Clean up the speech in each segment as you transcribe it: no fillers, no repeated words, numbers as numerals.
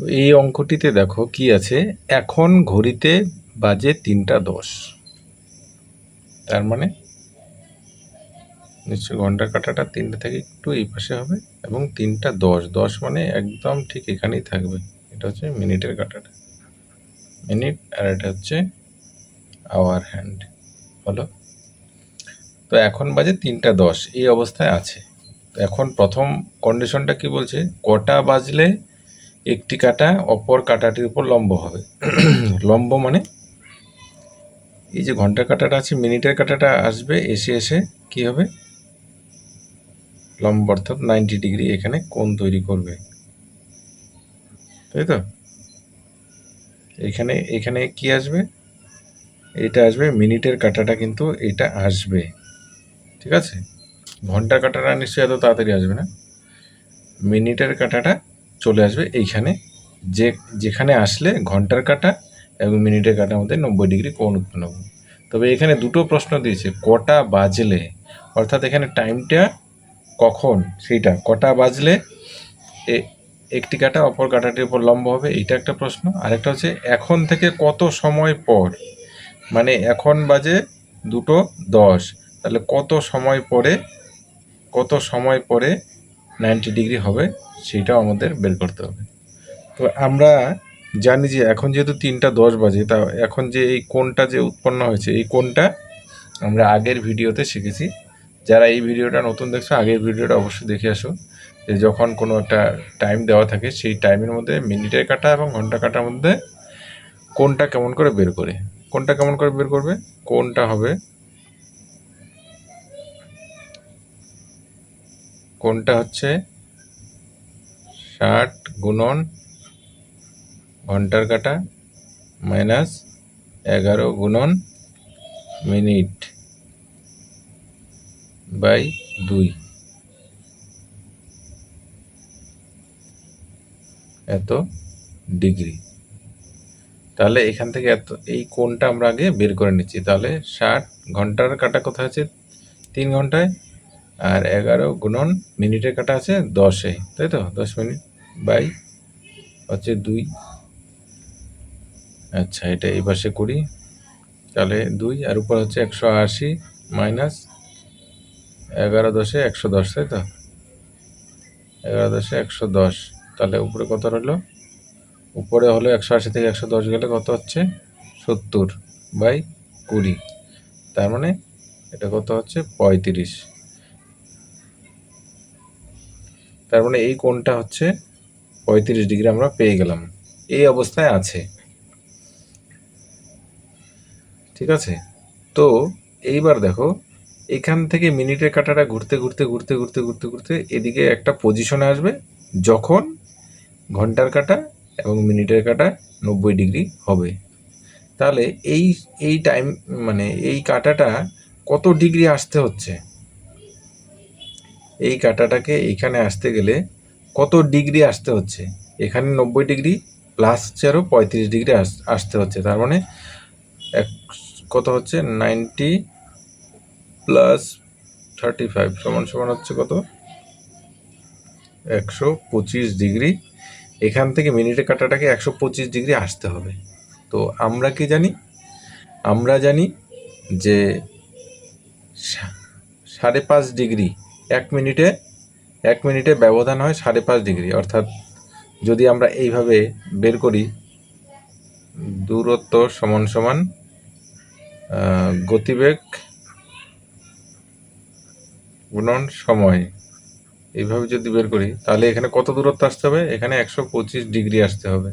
তো এই অঙ্কটিতে দেখো কি আছে, এখন ঘড়িতে বাজে 3টা 10। তার মানে নিশ্চয়ই ঘন্টার কাঁটাটা 3টা থেকে একটু এই পাশে হবে এবং 3টা 10, 10 মানে একদম ঠিক এখানেই থাকবে। এটা হচ্ছে মিনিটের কাঁটাটা, মিনিট, আর এটা হচ্ছে আওয়ার হ্যান্ড। হলো। তো এখন বাজে 3টা 10, এই অবস্থায় আছে। তো এখন প্রথম কন্ডিশনটা কি বলছে, কটা বাজলে একটি কাঁটা অপর কাঁটাটির উপর লম্ব হবে। লম্ব মানে এই যে ঘন্টার কাঁটাটা আছে, মিনিটের কাঁটাটা আসবে, এসে এসে কি হবে, লম্ব অর্থাৎ 90 ডিগ্রি এখানে কোণ তৈরি করবে, তাই তো। এখানে এখানে কি আসবে, এটা আসবে মিনিটের কাঁটাটা, কিন্তু এটা আসবে, ঠিক আছে। ঘন্টার কাঁটাটা নিশ্চয়ই এত তাড়াতাড়ি আসবে না, মিনিটের কাঁটাটা চলে আসবে এইখানে, যেখানে আসলে ঘন্টার কাঁটা এবং মিনিটের কাঁটার মধ্যে 90 ডিগ্রি কোণ উৎপন্ন হবে। তবে এখানে দুটো প্রশ্ন দিয়েছে, কটা বাজলে, অর্থাৎ এখানে টাইমটা কখন, সেইটা কটা বাজলে একটি কাঁটা অপর কাঁটাটির উপর লম্ব হবে, এইটা একটা প্রশ্ন। আরেকটা হচ্ছে এখন থেকে কত সময় পর, মানে এখন বাজে 2:10, তাহলে কত সময় পরে 90 ডিগ্রি হবে, সেইটাও আমাদের বের করতে হবে। তো আমরা জানি যে এখন যেহেতু 3টা 10 বাজে, তা এখন যে এই কোণটা যে উৎপন্ন হয়েছে, এই কোণটা আমরা আগের ভিডিওতে শিখেছি। যারা এই ভিডিওটা নতুন দেখছো, আগের ভিডিওটা অবশ্যই দেখে আসো, যে যখন কোনো একটা টাইম দেওয়া থাকে, সেই টাইমের মধ্যে মিনিটের কাঁটা এবং ঘন্টা কাঁটার মধ্যে কোণটা কেমন করে বের করে, কোণটা কেমন করে বের করবে, কোণটা হবে, কোণটা হচ্ছে 60 গুণন ঘন্টার কাঁটা মাইনাস 11 গুণন মিনিট বাই 2, এত ডিগ্রি। তাহলে এখান থেকে এই কোণটা আমরা আগে বের করে নিচ্ছি। তাহলে 60 ঘন্টার কাঁটা কোথায় আছে 3 ঘন্টায়, আর 11 গুণন মিনিটের কাঁটা আছে 10-এ, তাই তো, 10 মিনিট বাই হচ্ছে 2। আচ্ছা, এটা এই পাশে করি, তাহলে 2 আর উপর হচ্ছে 180 মাইনাস 11 × 10 110, তাই তো, 11 × 10 110। তাহলে উপরে কত রইল, উপরে হলো 180 থেকে 110 গেলে কত হচ্ছে 70/20, তার মানে এটা কত হচ্ছে 35। তার মানে এই কোণটা হচ্ছে 35 ডিগ্রি আমরা পেয়ে গেলাম, এই অবস্থায় আছে, ঠিক আছে। তো এইবার দেখো, এখান থেকে মিনিটের কাঁটাটা ঘুরতে ঘুরতে ঘুরতে ঘুরতে ঘুরতে ঘুরতে এদিকে একটা পজিশনে আসবে, যখন ঘন্টার কাঁটা এবং মিনিটের কাঁটা 90 ডিগ্রি হবে। তাহলে এই এই টাইম মানে এই কাঁটাটা কত ডিগ্রি আসতে হচ্ছে, এই কাঁটাটাকে এইখানে আসতে গেলে কত ডিগ্রি আসতে হচ্ছে, এখানে 90 ডিগ্রি প্লাস হচ্ছে আরও 35 ডিগ্রি আসতে হচ্ছে। তার মানে কত হচ্ছে 90 প্লাস 35 সমান সমান হচ্ছে কত 125 ডিগ্রি। এখান থেকে মিনিটের কাঁটাটাকে 125 ডিগ্রি আসতে হবে। তো আমরা কি জানি, আমরা জানি যে 5.5 ডিগ্রি, 1 মিনিটে ব্যবধান হয় 5.5 ডিগ্রি। অর্থাৎ যদি আমরা এইভাবে বের করি, দূরত্ব সমান সমান গতিবেগ গুণন সময়, এইভাবে যদি বের করি, তাহলে এখানে কত দূরত্ব আসতে হবে, এখানে 125 ডিগ্রি আসতে হবে।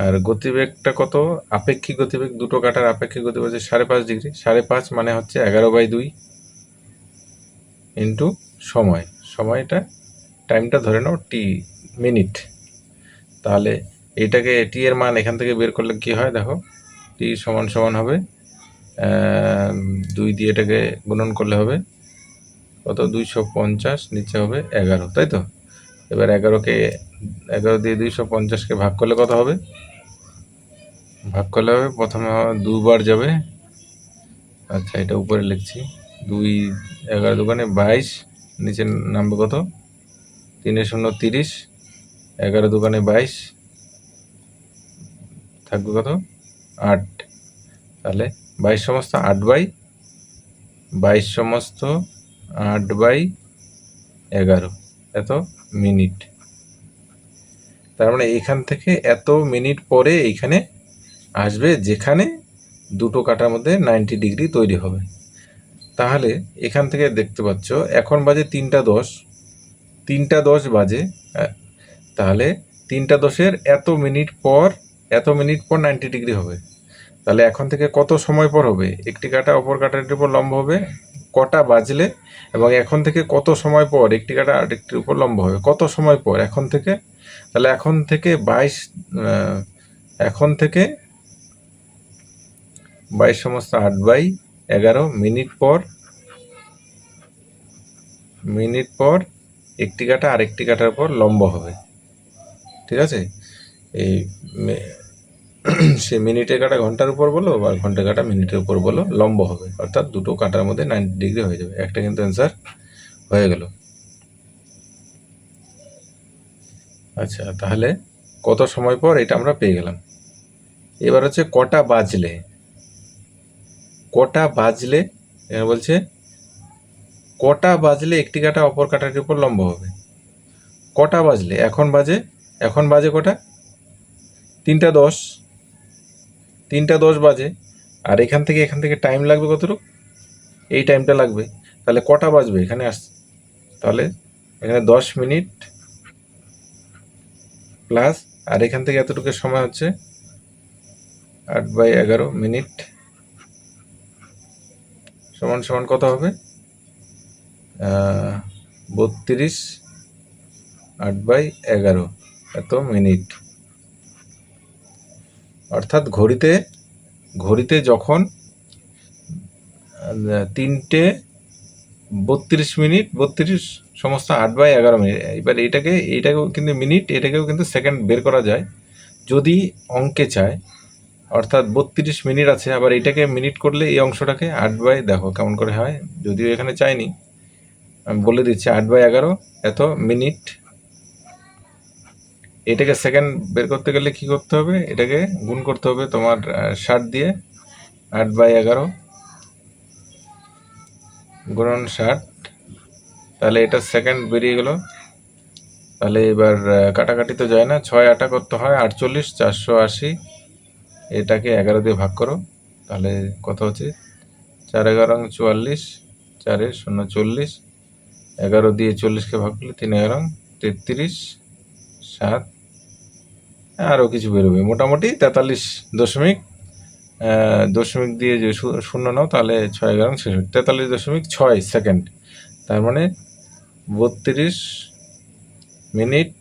আর গতিবেগটা কত, আপেক্ষিক গতিবেগ, দুটো কাঁটার আপেক্ষিক গতিবেগ হচ্ছে 5.5 ডিগ্রি। 5.5 মানে হচ্ছে 11/2 ইন্টু সময়টা টাইমটা ধরে নাও টি, মিনিট। তাহলে এইটাকে টি এর মান এখান থেকে বের করলে কি হয় দেখো, টি সমান সমান হবে 2 দিয়ে এটাকে গুণন করলে হবে কত 250, নিচে হবে 11, তাই তো। এবার 11 দিয়ে 250কে ভাগ করলে কত হবে, ভাগ করলে হবে প্রথমে 2 বার যাবে, আচ্ছা এটা উপরে লিখছি, 2 11 × 2 = 22, নিচে নামবে কত 3 × 0 = 30, 11 দুগুণে 22, থাকবে কত 8। তাহলে 22 সমস্ত 8/22 সমস্ত 8/11 এত মিনিট। তার মানে এখান থেকে এত মিনিট পরে এইখানে আসবে, যেখানে দুটো কাটার মধ্যে 90 ডিগ্রি তৈরি হবে। তাহলে এখান থেকে দেখতে পাচ্ছ এখন বাজে 3টা 10 বাজে। তাহলে 3টা 10-এর এত মিনিট পর 90 ডিগ্রি হবে। তাহলে এখন থেকে কত সময় পর হবে? একটি কাটা অপর কাটাটির উপর লম্ব হবে কটা বাজলে, এবং এখন থেকে কত সময় পর একটি কাটা আরেকটির উপর লম্ব হবে কত সময় পর এখন থেকে। তাহলে এখন থেকে 22 সমস্ত 8/11 মিনিট পর একটি কাটা আরেকটি কাটার উপর লম্ব হবে। ঠিক আছে, এই সে মিনিটের কাটা ঘন্টার উপর বলো বা ঘন্টার কাটা মিনিটের উপর বলো, লম্ব হবে, অর্থাৎ দুটো কাটার মধ্যে 90 ডিগ্রি হয়ে যাবে। একটা কিন্তু অ্যান্সার হয়ে গেল। আচ্ছা, তাহলে কত সময় পর এটা আমরা পেয়ে গেলাম। এবার হচ্ছে কটা বাজলে এখানে বলছে কটা বাজলে একটি কাটা অপর কাটাটির উপর লম্ব হবে। কটা বাজলে, এখন বাজে কটা? 3টা 10 বাজে। আর এখান থেকে টাইম লাগবে কতটুকু? এই টাইমটা লাগবে। তাহলে কটা বাজবে এখানে তাহলে এখানে 10 মিনিট প্লাস, আর এখান থেকে এতটুকু সময় হচ্ছে 8/11 মিনিট সমান কত হবে? 32 8/11 এত মিনিট। অর্থাৎ ঘড়িতে যখন 3:32 মিনিট 32 সমস্ত 8/11 মিনিট। এবার এইটাকেও কিন্তু মিনিট, এটাকেও কিন্তু সেকেন্ড বের করা যায় যদি অঙ্কে চায়। অর্থাৎ 32 মিনিট আছে, আবার এটাকে মিনিট করলে এই অংশটাকে 8 দেখো কেমন করে হয়, যদিও এখানে চাইনি, আমি বলে দিচ্ছি 8/11 এত মিনিট। এটাকে সেকেন্ড বের করতে গেলে কি করতে হবে? এটাকে গুণ করতে হবে তোমার 60 দিয়ে। 8/11 গুণন 60, তাহলে এটা সেকেন্ড বেরিয়ে গেল। তাহলে এবার কাটাকাটি তো যায় না, 6 করতে হয় 48, 480। এটাকে 11 দিয়ে ভাগ করো, তাহলে কত হচ্ছে? 4×11 44, 4 0 40, 11 দিয়ে 40কে ভাগ করলে 3×11 33, 7 আরও কিছু বেরোবে, মোটামুটি 43 দশমিক দিয়ে যে শূন্য নাও, তাহলে 6×11 43.6 সেকেন্ড। তার মানে 32 মিনিট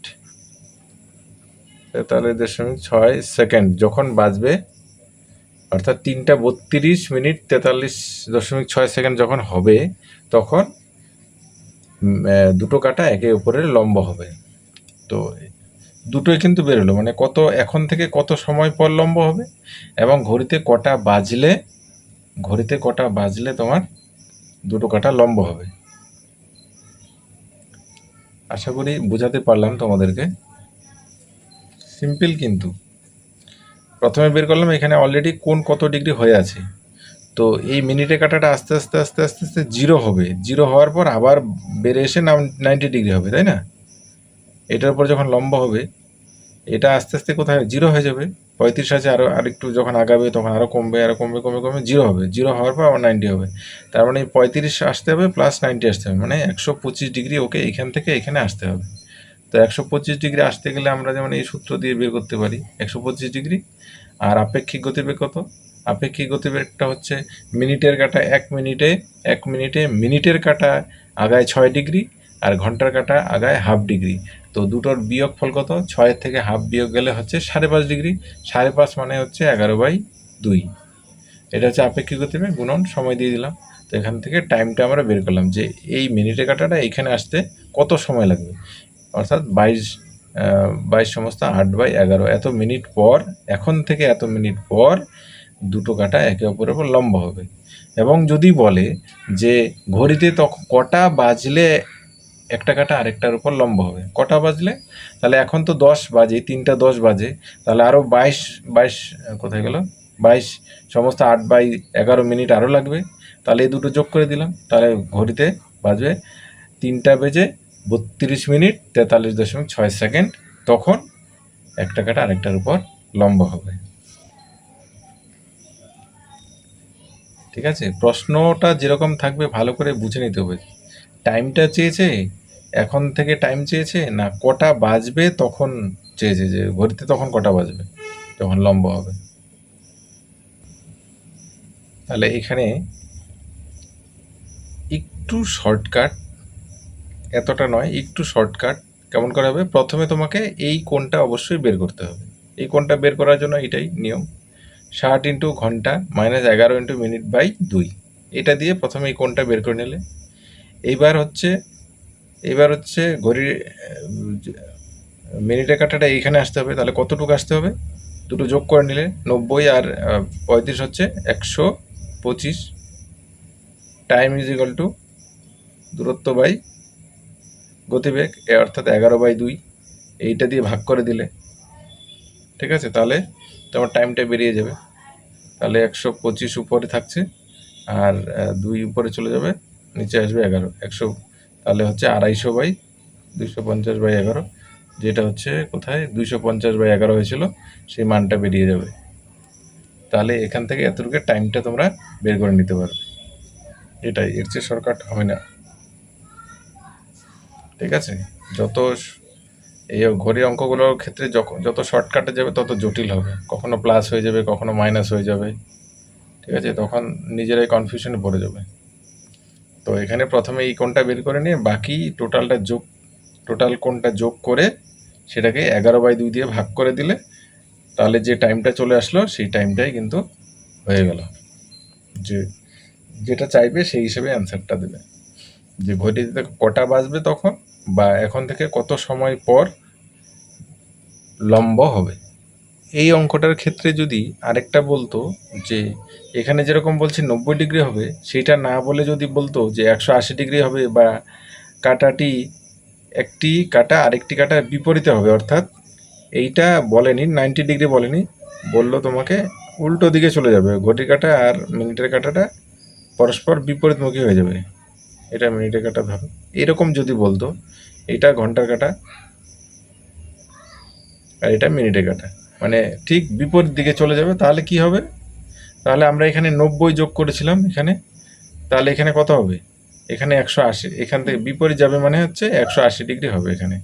43.6 সেকেন্ড যখন বাজবে, অর্থাৎ 3:32 মিনিট 43.6 সেকেন্ড যখন হবে, তখন দুটো কাটা একে অপরের লম্ব হবে। তো দুটোই কিন্তু বেরোলো, মানে এখন থেকে কত সময় পর লম্ব হবে, এবং ঘড়িতে কটা বাজলে তোমার দুটো কাটা লম্ব হবে। আশা করি বোঝাতে পারলাম তোমাদেরকে। সিম্পল, কিন্তু প্রথমে বের করলাম এখানে অলরেডি কোণ কত ডিগ্রি হয়ে আছে। তো এই মিনিটে কাটাটা আস্তে আস্তে 0 হবে। 0 হওয়ার পর আবার বেড়ে এসে 90 ডিগ্রি হবে, তাই না? এটার উপর যখন লম্ব হবে, এটা আস্তে আস্তে কোথায় 0 হয়ে যাবে। 35 আছে, আরেকটু যখন আগাবে তখন আরও কমবে 0 হবে। 0 হওয়ার পর আবার 90 হবে। তার মানে 35 আসতে হবে প্লাস 90 আসতে হবে, মানে 125 ডিগ্রি ওকে এখান থেকে এখানে আসতে হবে। তো 125 ডিগ্রি আসতে গেলে আমরা যেমন এই সূত্র দিয়ে বের করতে পারি 125 ডিগ্রি। আর আপেক্ষিক গতিবেগ কত? আপেক্ষিক গতিবেগটা হচ্ছে মিনিটের কাটা 1 মিনিটে মিনিটের কাটা আগায় 6 ডিগ্রি, আর ঘন্টার কাটা আগায় হাফ ডিগ্রি। তো দুটোর বিয়োগফল কত? 6 থেকে হাফ বিয়োগ গেলে হচ্ছে 5.5 ডিগ্রি। 5.5 মানে হচ্ছে 11/2। এটা হচ্ছে আপেক্ষিক গতিবেগ গুণন সময় দিয়ে দিলাম। তো এখান থেকে টাইমটা আমরা বের করলাম যে এই মিনিটের কাটাটা এখানে আসতে কত সময় লাগবে, অর্থাৎ 22 সমস্ত 8/11 এত মিনিট পর, এখন থেকে এত মিনিট পর দুটো কাটা একে অপরের উপর লম্ব হবে। এবং যদি বলে যে ঘড়িতে তখন কটা বাজলে একটা কাটা আরেকটার উপর লম্ব হবে। কটা বাজলে? তাহলে এখন তো 10 বাজে, 3টা 10 বাজে, তাহলে আরও 22 কোথায় গেল? 22 সমস্ত 8/11 মিনিট আরও লাগবে। তাহলে এই দুটো যোগ করে দিলাম, তাহলে ঘড়িতে বাজবে 3টা বেজে 32 মিনিট 43.6 সেকেন্ড। তখন একটা কাটা আরেকটার উপর লম্ব হবে। ঠিক আছে, প্রশ্নটা যেরকম থাকবে ভালো করে বুঝে নিতে হবে। টাইমটা চেয়েছে, এখন থেকে টাইম চেয়েছে, না কটা বাজবে তখন চেয়েছে, যে ঘড়িতে তখন কটা বাজবে তখন লম্ব হবে। তাহলে এখানে একটু শর্টকাট, এতটা নয়, একটু শর্টকাট কেমন করে হবে? প্রথমে তোমাকে এই কোণটা অবশ্যই বের করতে হবে। এই কোণটা বের করার জন্য এটাই নিয়ম, 60 ইন্টু ঘন্টা মাইনাস 11 ইন্টু মিনিট বাই 2। এটা দিয়ে প্রথমে এই কোণটা বের করে নিলে। এইবার হচ্ছে ঘড়ির মিনিটের কাঁটাটা এইখানে আসতে হবে। তাহলে কতটুকু আসতে হবে? দুটো যোগ করে নিলে 90 আর 35 হচ্ছে 125। টাইম ইজ ইকাল টু দূরত্ব বাই গতিবেগ, অর্থাৎ 11/2। এইটা দিয়ে ভাগ করে দিলে, ঠিক আছে, তাহলে তোমার টাইমটা বেরিয়ে যাবে। তাহলে 125 উপরে থাকছে, আর 2 উপরে চলে যাবে, নিচে আসবে 11। 100 তাহলে হচ্ছে 250/250/11, যেটা হচ্ছে কোথায় 250/11 হয়েছিল, সেই মানটা বেরিয়ে যাবে। তাহলে এখান থেকে এতটুকু টাইমটা তোমরা বের করে নিতে পারবে। এটাই, এর চেয়ে শর্টকাট হবে না। ঠিক আছে, যত এই ঘড়ির অঙ্কগুলোর ক্ষেত্রে যত শর্টকাটে যাবে তত জটিল হবে, কখনো প্লাস হয়ে যাবে, কখনো মাইনাস হয়ে যাবে। ঠিক আছে, তখন নিজেরাই কনফিউশনে পড়ে যাবে। তো এখানে প্রথমে এই কোণটা বের করে নিয়ে বাকি টোটাল কোণটা যোগ করে সেটাকে 11/2 দিয়ে ভাগ করে দিলে, তাহলে যে টাইমটা চলে আসলো সেই টাইমটাই কিন্তু হয়ে গেল। যেটা চাইবে সেই হিসেবে অ্যান্সারটা দেবে, যে ঘড়িতে কটা বাজবে তখন, বা এখন থেকে কত সময় পর লম্ব হবে। এই অঙ্কটার ক্ষেত্রে যদি আরেকটা বলতো যে এখানে যেরকম বলছে 90 ডিগ্রি হবে, সেটা না বলে যদি বলতো যে 180 ডিগ্রি হবে, বা কাটাটি একটি কাটা আরেকটি কাটার বিপরীতে হবে, অর্থাৎ এইটা বলেনি 90 ডিগ্রি বলেনি, বললো তোমাকে উল্টো দিকে চলে যাবে, ঘড়ির কাঁটা আর মিনিটের কাঁটাটা পরস্পর বিপরীতমুখী হয়ে যাবে। এটা মিনিটের কাঁটা ধরো, এরকম যদি বলতো, এটা ঘন্টার কাঁটা আর এটা মিনিটের কাঁটা, মানে ঠিক বিপরীত দিকে চলে যাবে, তাহলে কি হবে? তাহলে আমরা এখানে 90 যোগ করেছিলাম এখানে, তাহলে এখানে কত হবে? এখানে 180, এখান থেকে বিপরীত যাবে মানে হচ্ছে 180 ডিগ্রি হবে এখানে।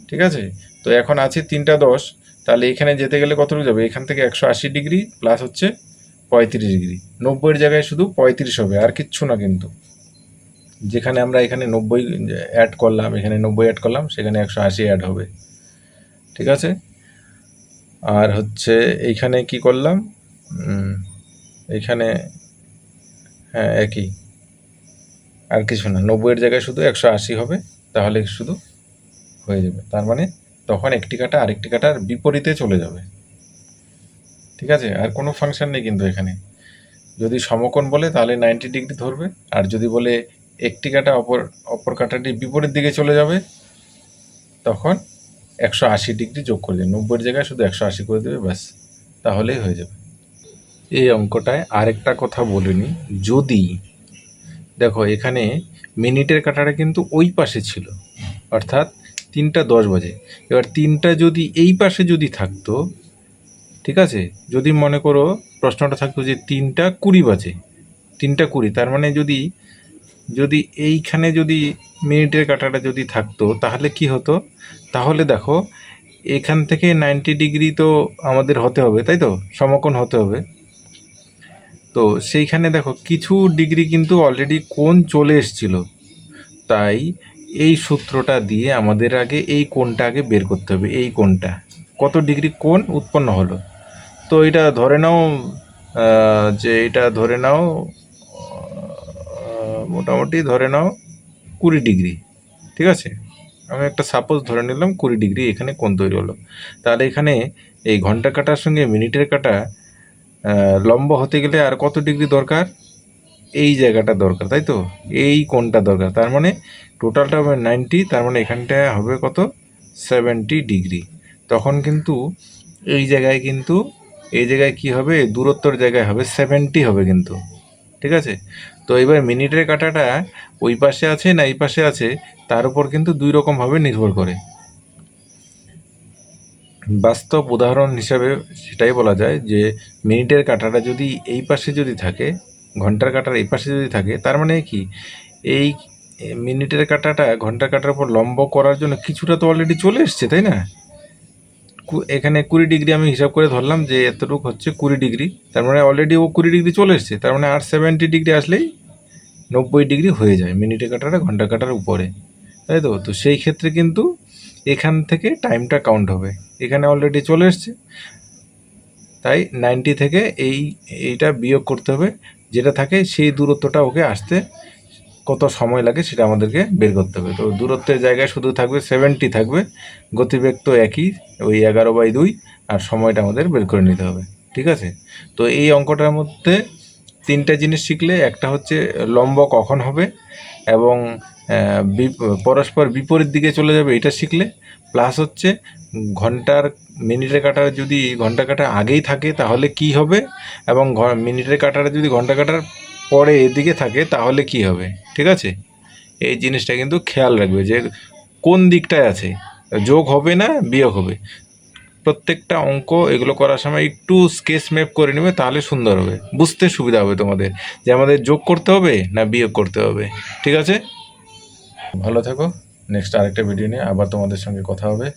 ঠিক আছে, তো এখন আছে 3টা 10, তাহলে এখানে যেতে গেলে কতটুকু যাবে? এখান থেকে 180 ডিগ্রি প্লাস হচ্ছে 35 ডিগ্রি, 90-এর জায়গায় শুধু 35 হবে, আর কিচ্ছু না। কিন্তু যেখানে আমরা এখানে 90 অ্যাড করলাম, এখানে 90 অ্যাড করলাম, সেখানে 180 অ্যাড হবে। ঠিক আছে, আর হচ্ছে এইখানে কি করলাম, এইখানে হ্যাঁ একই, আর কিছু না, 90-এর জায়গায় শুধু 180 হবে, তাহলে শুধু হয়ে যাবে। তার মানে তখন একটি কাটা আরেকটি কাটার বিপরীতে চলে যাবে। ঠিক আছে, আর কোনো ফাংশন নেই কিন্তু এখানে। যদি সমকোণ বলে তাহলে 90 ডিগ্রি ধরবে, আর যদি বলে একটি কাটা অপর কাটাটি বিপরীত দিকে চলে যাবে, তখন 180 ডিগ্রি যোগ করে দেবে, 90-এর জায়গায় শুধু 180 করে দেবে, ব্যাস, তাহলেই হয়ে যাবে। এই অঙ্কটায় আরেকটা কথা বলিনি, যদি দেখো এখানে মিনিটের কাঁটাটা কিন্তু ওই পাশে ছিল, অর্থাৎ 3টা 10 বাজে। এবার 3টা যদি এই পাশে যদি থাকতো, ঠিক আছে, যদি মনে করো প্রশ্নটা থাকতো যে 3টা 20 বাজে, 3টা 20, তার মানে যদি এইখানে যদি মিনিটের কাঁটাটা যদি থাকতো, তাহলে কি হতো? তাহলে দেখো এখান থেকে 90 ডিগ্রি তো আমাদের হতে হবে, তাই তো, সমকোণ হতে হবে। তো সেইখানে দেখো কিছু ডিগ্রি কিন্তু অলরেডি কোণ চলে এসেছিল, তাই এই সূত্রটা দিয়ে আমাদের আগে এই কোণটা আগে বের করতে হবে। এই কোণটা কত ডিগ্রি কোণ উৎপন্ন হলো, তো এটা ধরে নাও যে এটা ধরে নাও মোটামুটি ধরে নাও 20 ডিগ্রি। ঠিক আছে, আমি একটা সাপোজ ধরে নিলাম 20 ডিগ্রি এখানে কোণ তৈরি হলো। তাহলে এখানে এই ঘন্টা কাটার সঙ্গে মিনিটের কাটা লম্ব হতে গেলে আর কত ডিগ্রি দরকার? এই জায়গাটা দরকার, তাই তো? এই কোণটা দরকার, তার মানে টোটালটা হবে 90, তার মানে এখানটা হবে কত? 70 ডিগ্রি। তখন কিন্তু এই জায়গায় কিন্তু এই জায়গায় কি হবে? দূরত্বর জায়গায় হবে 70 হবে কিন্তু, ঠিক আছে? তো এবার মিনিটের কাঁটাটা ওই পাশে আছে না এই পাশে আছে, তার উপর কিন্তু দুই রকমভাবে নির্ভর করে। বাস্তব উদাহরণ হিসাবে সেটাই বলা যায় যে মিনিটের কাঁটাটা যদি এই পাশে যদি থাকে, ঘন্টার কাঁটার এই পাশে যদি থাকে, তার মানে কি এই মিনিটের কাঁটাটা ঘন্টার কাঁটার উপর লম্ব করার জন্য কিছুটা তো অলরেডি চলে এসছে, তাই না? এখানে 20 ডিগ্রি আমি হিসাব করে ধরলাম যে এতটুকু হচ্ছে 20 ডিগ্রি, তার মানে অলরেডি ও 20 ডিগ্রি চলে এসছে, তার মানে আর 70 ডিগ্রি আসলেই 90 ডিগ্রি হয়ে যায় মিনিটের কাঁটাটা ঘন্টার কাঁটার উপরে, তাই তো? তো সেই ক্ষেত্রে কিন্তু এখান থেকে টাইমটা কাউন্ট হবে, এখানে অলরেডি চলে এসছে, তাই 90 থেকে এইটা বিয়োগ করতে হবে, যেটা থাকে সেই দূরত্বটা ওকে আসতে কত সময় লাগে সেটা আমাদেরকে বের করতে হবে। তো দূরত্বের জায়গায় শুধু থাকবে 70 থাকবে, গতিবেগ তো একই, ওই 11/2, আর সময়টা আমাদের বের করে নিতে হবে, ঠিক আছে? তো এই অঙ্কটার মধ্যে তিনটা জিনিস শিখলে, একটা হচ্ছে লম্ব কখন হবে এবং পরস্পর বিপরীত দিকে চলে যাবে এটা শিখলে, প্লাস হচ্ছে মিনিটের কাঁটার যদি ঘন্টা কাঁটা আগেই থাকে তাহলে কি হবে, এবং মিনিটের কাঁটাটা যদি ঘন্টা কাঁটার পরে এদিকে থাকে তাহলে কি হবে, ঠিক আছে? এই জিনিসটা কিন্তু খেয়াল রাখবে যে কোন দিকটায় আছে, যোগ হবে না বিয়োগ হবে। প্রত্যেকটা অঙ্ক এগুলো করার সময় একটু স্কেচ ম্যাপ করে নেবে, তাহলে সুন্দর হবে, বুঝতে সুবিধা হবে তোমাদের যে আমাদের যোগ করতে হবে না বিয়োগ করতে হবে, ঠিক আছে? ভালো থাকো, নেক্সট আরেকটা ভিডিও নিয়ে আবার তোমাদের সঙ্গে কথা হবে।